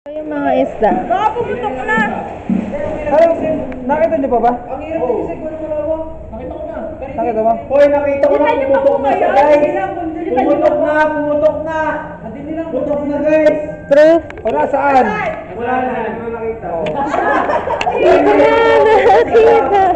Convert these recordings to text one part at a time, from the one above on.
Yung mga isda. Baka puputok na! Nakita niyo pa ba? Ang hirap na kasi kung malawa. Nakita ko na. Nakita mo? Hoy, nakita ko na pumutok na siya, guys. Pumutok na, pumutok na. Putok na, guys. Proof? Wala saan? Wala na, hindi ko nakita. Nakita.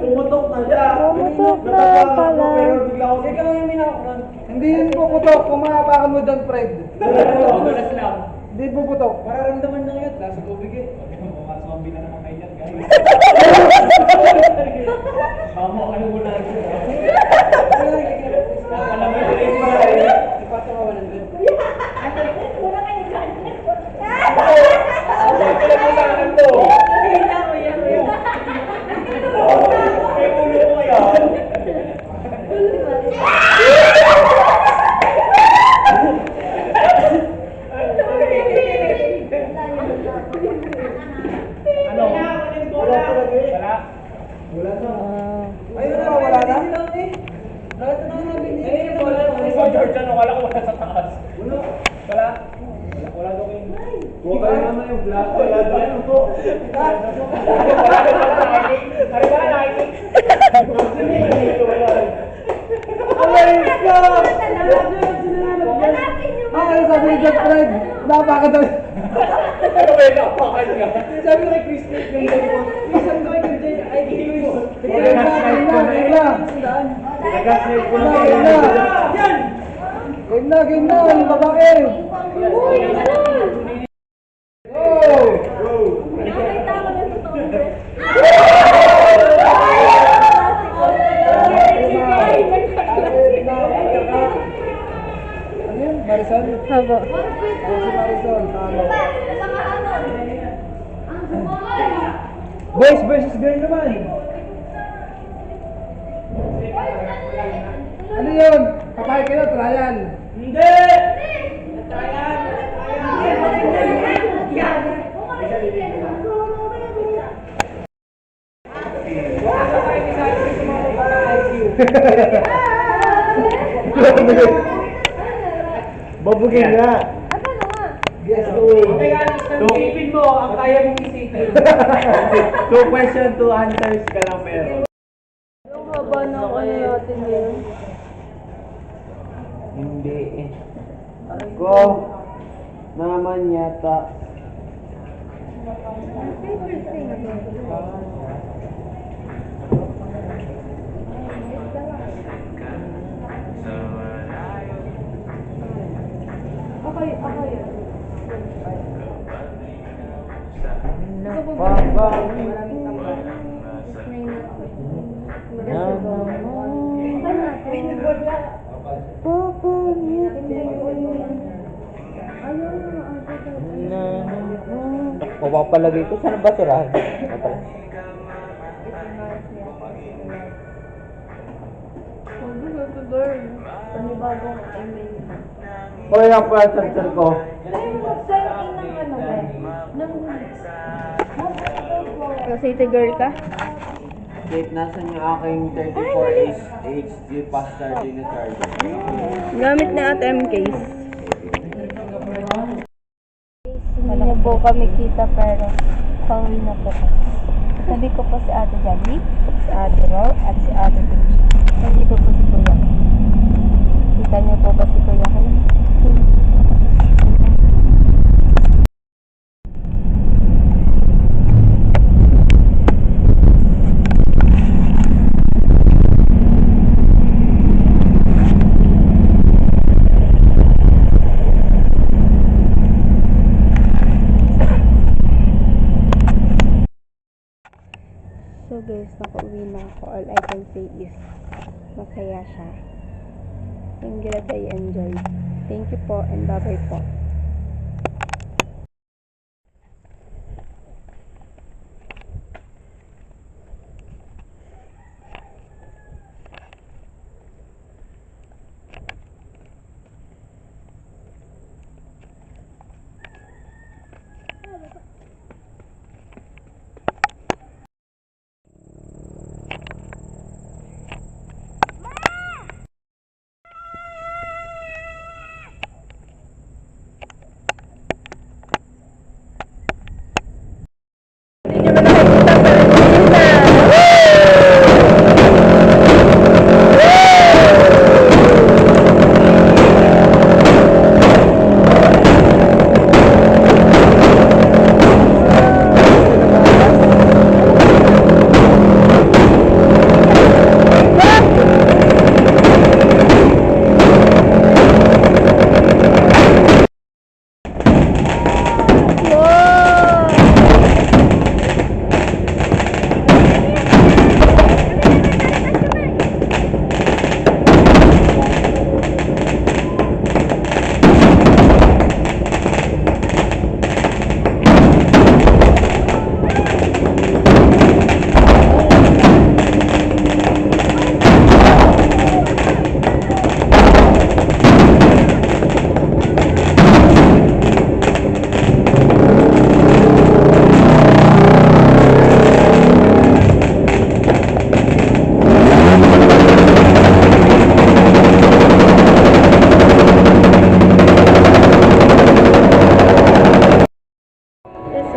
Pumutok na siya. Pumutok na pala. Pero bigla ako Ikaw yung minakaklan. Hindi yun puputok. Kung makapakan mo doon, Fred. Magulas lang. Hindi puputok. Mararamdaman lang yun. Nasa tubig eh. Mukhang zombie na naman kayo dyan, guys. Mamo, ano mo lang yun? Alam mo yun, ipatawanan din. Ayun na, wala na? Georgian, wala ko wala sa taas. Wala. Wala daw kayo. Wala naman yung vlog. Wala daw yung po. Wala daw sa akin. Ano ba na akin? Ano sabi ni John Fred? Napakan daw. Ano ba yung napakan ka? Sabi ko kay Chris, isang ko kay Jay, ay Chris. Nag-save ko lang Game na, yung babae. Ano yun? Marisol? Habo. Si Marisol. Tama. Boys versus girl naman. Ano yun? Papayag kayo, trial. Hindi! Babugin nga. Yes, go away. Isipin mo, ang kaya mong isipin. 2 question, 2 answers ka lang meron. Yung haba na ano natin ngayon. Hindi eh. Go. Naman yata. Papapalagay ko, saan ba sirahan? Hoy, ang pa-answer ko. City girl ka? Kate, nasan yung aking 34 HD fast charging na charger? Gamit na ATM case. Hindi niyo po kami kita pero pauwi na po kami. Sabi ko po si Ate Jaggy, si Ate Ro, at si Ate Tuji. Nandito po si Kuya. Kita niyo po ba si Kuya kayo? So guys, nakauwi na ako. All I can say is masaya siya. I'm glad I enjoyed. Thank you po and bye-bye po.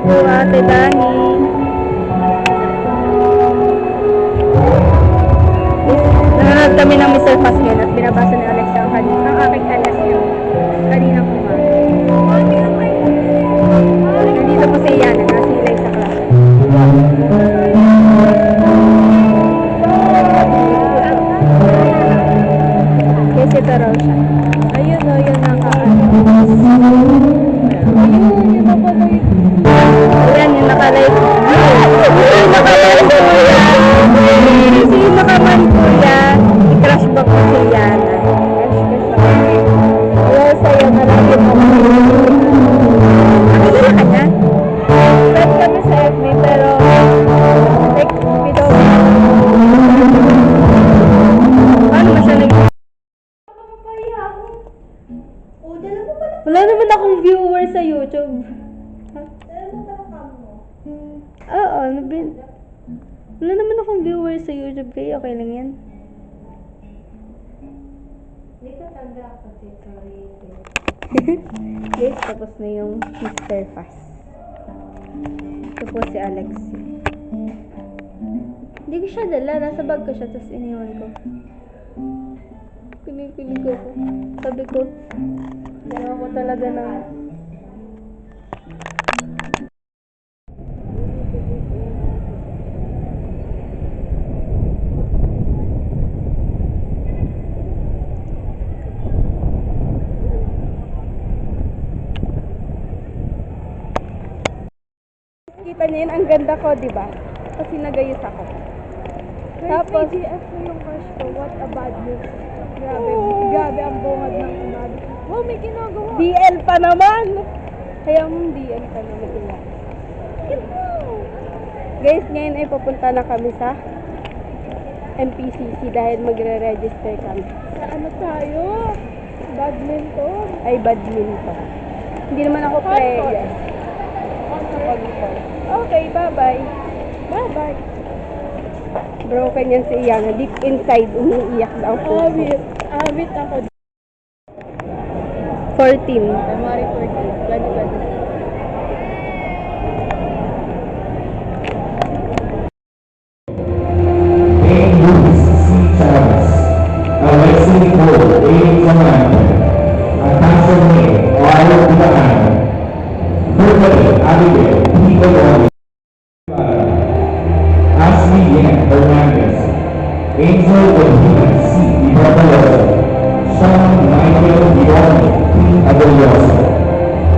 po, Ate Dani. Nanonood kami ng Mr. Pascal at binabasa ni Alex ang aking alas yung kanina po nga. Nandito po si Yana, nasilay sa klase. Kasi ito raw siya. Ayun o, yun ang ayun, yun ang pala yun. Ayan, yung nakalive. Yung nakalive po yan. Sino nakaman po yan? I-crush ba po si Yana? Crush ka sa wala sa'yo na lang yung nakikita ka niya? Friend kami sa FB pero like, video. Paano ba siya nag- Wala naman akong viewer sa YouTube. Oo, wala naman akong viewer sa YouTube kaya okay lang yan. Hindi ka tanda ako Guys, tapos na yung Mr. Fast. Ito po si Alexi. Hindi ko siya dala, nasa bag ko siya tapos iniwan ko. Kinikilig ako. Sabi ko, dalawa ko talaga na. Kita niyo yun, ang ganda ko, di ba? Kasi nagayos ako. Tapos, GF ko yung crush ko. What a bad news. Grabe, grabe ang bungad ng umabi. Wow, may ginagawa. DL pa naman! Kaya mong DL pa naman sila. Guys, ngayon ay papunta na kami sa MPCC dahil magre-register kami. Sa ano tayo? Badminton? Ay, badminton. Hindi naman ako player. Okay, bye-bye. Bye-bye. Broken yan si Iyana. Deep inside, umiiyak daw po. Awit ako. 14. January 14. Gani. Alexi Nicole, A. Commander, Natasha May, Arlo Pitaan, Brittany Abigail, P. Colon, Ashley Yan Hernandez, Angel Bonilla, C. Ibarroso, Sean Michael Dione, P. Adelioso,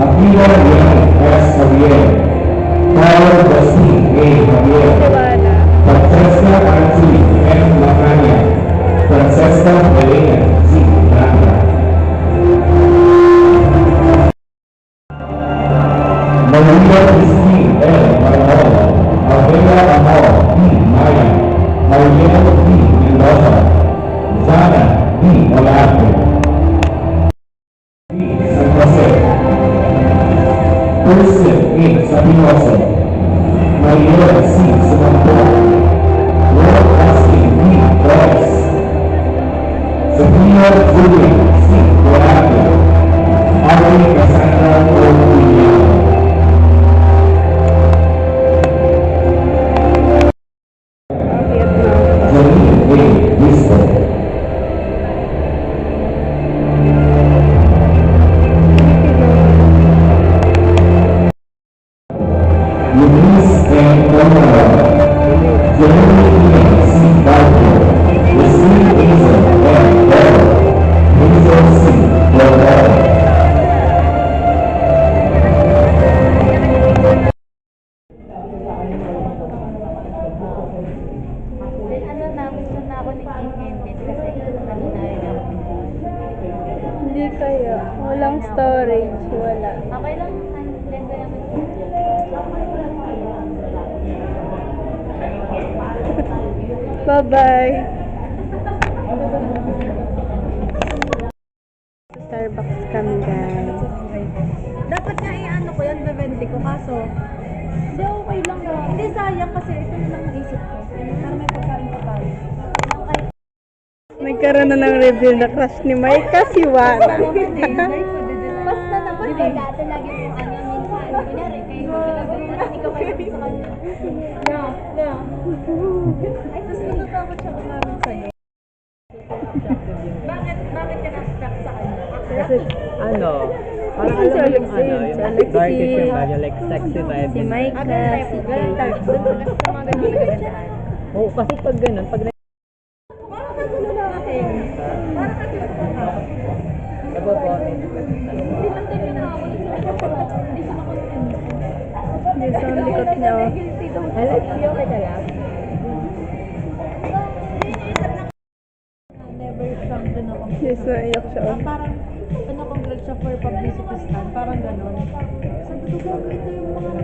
Akira Yan S. Javier, Carl Dustin A. Javier, Francesca Anthony M. Lacania, Francesca Elena Z. Nata, Maria Christine L. Marmol, Alvera Amor D. Maya, Mariela D. Mendoza, Zana D. Olarte, D. San Jose, Kirsten A. Sapinoso, Mariela C. Sumampo, Lord Asking D. Torres, Sophia Julia C. Dorado, Ari Cassandra O'Neill, Janine A. Listo, Eunice M. Romero, Jeremy A. C. Barco, Wesley Hazel M. Bell, Hazel C. Bell. Hindi kaya. Walang storage. Wala. Okay lang. Blend ko naman. Bye-bye. Starbucks kami, guys. Dapat nga i-ano ko yan, bebente ko. Kaso, hindi okay lang ba? Hindi sayang kasi ito na lang naisip ko. Para may pagkain pa tayo. Nagkaroon na ng reveal na crush ni Micah, si Wana. Basta naman eh. Dati lagi yung ano, minsan. Kunyari, kayo magkalagot, ikaw kayo sa kanya. Na. Ay, tapos natatakot siya kumamit sa'yo. Bakit ka na-stuck sa kanya? Kasi, ano, parang Si alam mo yung Alexis, ano, si yung Alexis. darkest yung kanya, like sexy vibe. Si Micah, si Ganun Jay. doon sa mga ganun na kagandahan. Oo, kasi pag ganun, pag Parang kasi sa lalaki. Parang kasi sa lalaki. nababawin. Hindi man tayo pinakakulit sa lalaki. Hindi siya makontent. Yes, ang likot niya. Oh. Guilty daw. Alexis, okay ka lang? Never siyang pinakongrats. Yes, naiyak siya. Oh. Parang pinakongrats siya for publicity stunt. Parang gano'n. Sabi ko, ito yung mga